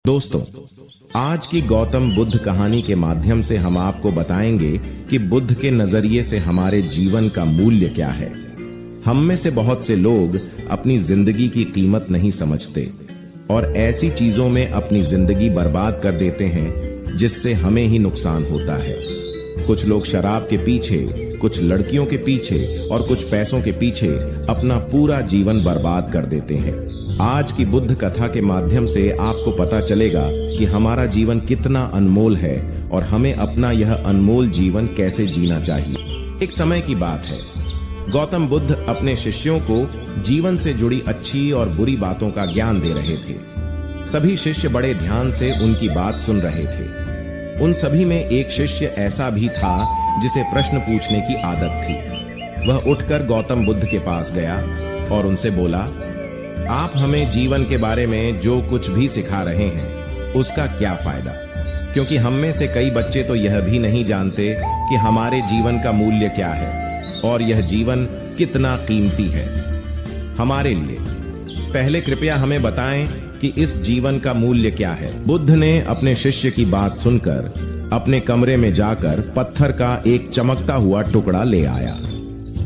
दोस्तों, आज की गौतम बुद्ध कहानी के माध्यम से हम आपको बताएंगे कि बुद्ध के नजरिए से हमारे जीवन का मूल्य क्या है। हम में से बहुत से लोग अपनी जिंदगी की कीमत नहीं समझते और ऐसी चीजों में अपनी जिंदगी बर्बाद कर देते हैं जिससे हमें ही नुकसान होता है। कुछ लोग शराब के पीछे, कुछ लड़कियों के पीछे और कुछ पैसों के पीछे अपना पूरा जीवन बर्बाद कर देते हैं। आज की बुद्ध कथा के माध्यम से आपको पता चलेगा कि हमारा जीवन कितना अनमोल है और हमें अपना यह अनमोल जीवन कैसे जीना चाहिए। एक समय की बात है, गौतम बुद्ध अपने शिष्यों को जीवन से जुड़ी अच्छी और बुरी बातों का ज्ञान दे रहे थे। सभी शिष्य बड़े ध्यान से उनकी बात सुन रहे थे। उन सभी में एक शिष्य ऐसा भी था जिसे प्रश्न पूछने की आदत थी। वह उठकर गौतम बुद्ध के पास गया और उनसे बोला, आप हमें जीवन के बारे में जो कुछ भी सिखा रहे हैं उसका क्या फायदा, क्योंकि हम में से कई बच्चे तो यह भी नहीं जानते कि हमारे जीवन का मूल्य क्या है और यह जीवन कितना कीमती है हमारे लिए। पहले कृपया हमें बताएं कि इस जीवन का मूल्य क्या है। बुद्ध ने अपने शिष्य की बात सुनकर अपने कमरे में जाकर पत्थर का एक चमकता हुआ टुकड़ा ले आया।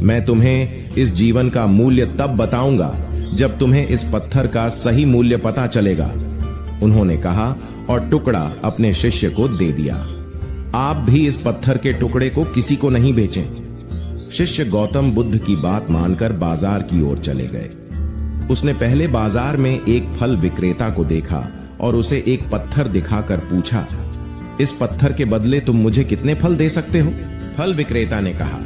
मैं तुम्हें इस जीवन का मूल्य तब बताऊंगा जब तुम्हें इस पत्थर का सही मूल्य पता चलेगा, उन्होंने कहा और टुकड़ा अपने शिष्य को दे दिया। आप भी इस पत्थर के टुकड़े को किसी को नहीं बेचें। शिष्य गौतम बुद्ध की बात मानकर बाजार की ओर चले गए। उसने पहले बाजार में एक फल विक्रेता को देखा और उसे एक पत्थर दिखाकर पूछा, इस पत्थर के बदले तुम मुझे कितने फल दे सकते हो? फल विक्रेता ने कहा,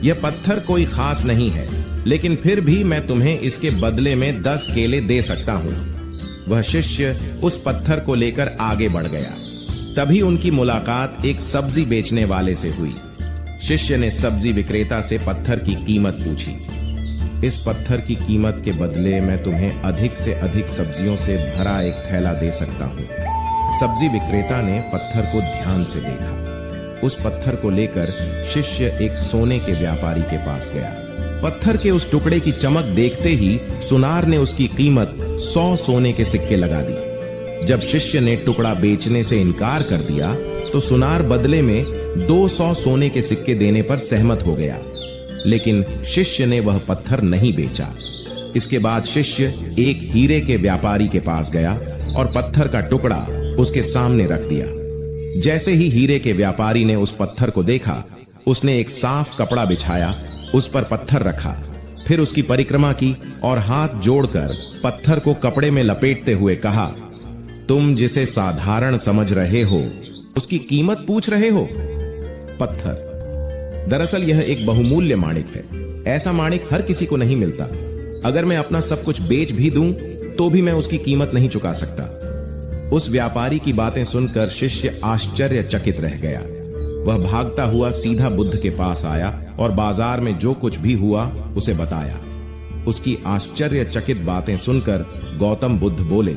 यह पत्थर कोई खास नहीं है, लेकिन फिर भी मैं तुम्हें इसके बदले में 10 केले दे सकता हूं। वह शिष्य उस पत्थर को लेकर आगे बढ़ गया। तभी उनकी मुलाकात एक सब्जी बेचने वाले से हुई। शिष्य ने सब्जी विक्रेता से पत्थर की कीमत पूछी। इस पत्थर की कीमत के बदले मैं तुम्हें अधिक से अधिक सब्जियों से भरा एक थैला दे सकता हूं। सब्जी विक्रेता ने पत्थर को ध्यान से देखा। उस पत्थर को लेकर शिष्य एक सोने के व्यापारी के पास गया। पत्थर के उस टुकड़े की चमक देखते ही सुनार ने उसकी कीमत 100 सोने के सिक्के लगा दी। जब शिष्य ने टुकड़ा बेचने से इनकार कर दिया तो सुनार बदले में 200 सोने के सिक्के देने पर सहमत हो गया, लेकिन शिष्य ने वह पत्थर नहीं बेचा। इसके बाद शिष्य एक हीरे के व्यापारी के पास गया और पत्थर का टुकड़ा उसके सामने रख दिया। जैसे ही हीरे के व्यापारी ने उस पत्थर को देखा, उसने एक साफ कपड़ा बिछाया, उस पर पत्थर रखा, फिर उसकी परिक्रमा की और हाथ जोड़कर पत्थर को कपड़े में लपेटते हुए कहा, तुम जिसे साधारण समझ रहे हो उसकी कीमत पूछ रहे हो? पत्थर दरअसल यह एक बहुमूल्य माणिक है। ऐसा माणिक हर किसी को नहीं मिलता। अगर मैं अपना सब कुछ बेच भी दूं तो भी मैं उसकी कीमत नहीं चुका सकता। उस व्यापारी की बातें सुनकर शिष्य आश्चर्यचकित रह गया। वह भागता हुआ सीधा बुद्ध के पास आया और बाजार में जो कुछ भी हुआ उसे बताया। उसकी आश्चर्यचकित बातें सुनकर गौतम बुद्ध बोले,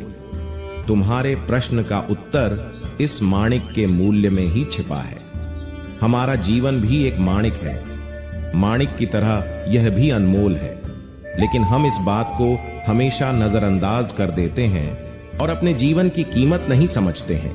तुम्हारे प्रश्न का उत्तर इस माणिक के मूल्य में ही छिपा है। हमारा जीवन भी एक माणिक है। माणिक की तरह यह भी अनमोल है, लेकिन हम इस बात को हमेशा नजरअंदाज कर देते हैं और अपने जीवन की कीमत नहीं समझते हैं।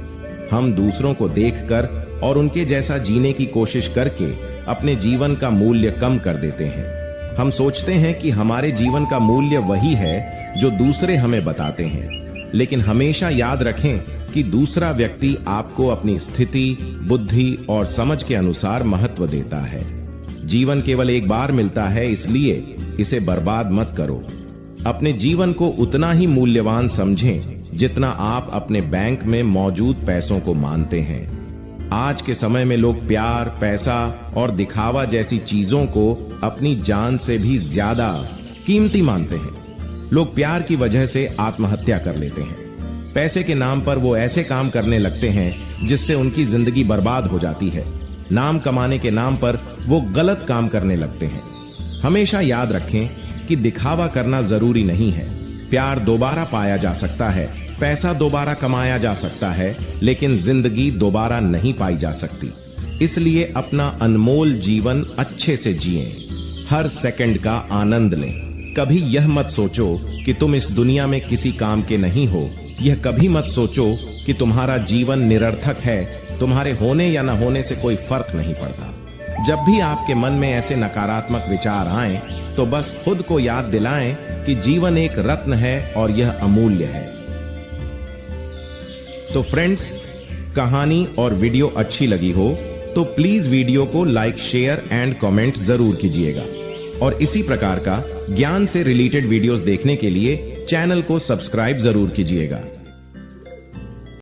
हम दूसरों को देखकर और उनके जैसा जीने की कोशिश करके अपने जीवन का मूल्य कम कर देते हैं। हम सोचते हैं कि हमारे जीवन का मूल्य वही है जो दूसरे हमें बताते हैं, लेकिन हमेशा याद रखें कि दूसरा व्यक्ति आपको अपनी स्थिति, बुद्धि और समझ के अनुसार महत्व देता है। जीवन केवल एक बार मिलता है, इसलिए इसे बर्बाद मत करो। अपने जीवन को उतना ही मूल्यवान समझें जितना आप अपने बैंक में मौजूद पैसों को मानते हैं। आज के समय में लोग प्यार, पैसा और दिखावा जैसी चीजों को अपनी जान से भी ज्यादा कीमती मानते हैं। लोग प्यार की वजह से आत्महत्या कर लेते हैं। पैसे के नाम पर वो ऐसे काम करने लगते हैं जिससे उनकी जिंदगी बर्बाद हो जाती है। नाम कमाने के नाम पर वो गलत काम करने लगते हैं। हमेशा याद रखें कि दिखावा करना जरूरी नहीं है। प्यार दोबारा पाया जा सकता है, पैसा दोबारा कमाया जा सकता है, लेकिन जिंदगी दोबारा नहीं पाई जा सकती। इसलिए अपना अनमोल जीवन अच्छे से जिएं, हर सेकंड का आनंद लें। कभी यह मत सोचो कि तुम इस दुनिया में किसी काम के नहीं हो यह कभी मत सोचो कि तुम्हारा जीवन निरर्थक है, तुम्हारे होने या न होने से कोई फर्क नहीं पड़ता। जब भी आपके मन में ऐसे नकारात्मक विचार आएं, तो बस खुद को याद दिलाएं कि जीवन एक रत्न है और यह अमूल्य है। तो फ्रेंड्स, कहानी और वीडियो अच्छी लगी हो तो प्लीज वीडियो को लाइक, शेयर एंड कमेंट जरूर कीजिएगा और इसी प्रकार का ज्ञान से रिलेटेड वीडियोस देखने के लिए चैनल को सब्सक्राइब जरूर कीजिएगा।